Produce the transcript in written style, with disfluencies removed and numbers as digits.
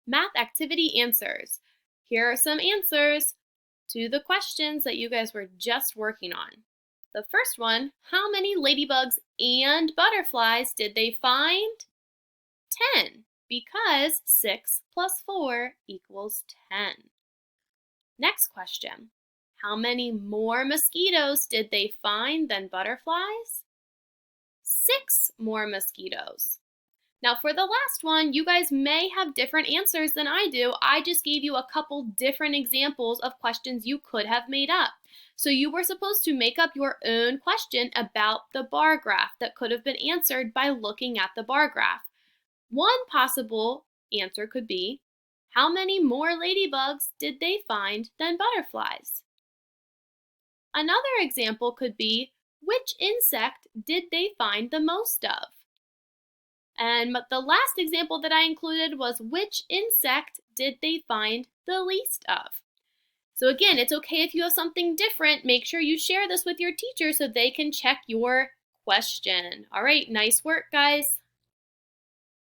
math activity answers. Here are some answers to the questions that you guys were just working on. The first one, how many ladybugs and butterflies did they find? 10, because 6 plus 4 equals 10. Next question, how many more mosquitoes did they find than butterflies? 6 more mosquitoes. Now for the last one, you guys may have different answers than I do. I just gave you a couple different examples of questions you could have made up. So you were supposed to make up your own question about the bar graph that could have been answered by looking at the bar graph. One possible answer could be, how many more ladybugs did they find than butterflies? Another example could be, which insect did they find the most of? And the last example that I included was, which insect did they find the least of? So again, it's okay if you have something different. Make sure you share this with your teacher so they can check your question. All right, nice work, guys.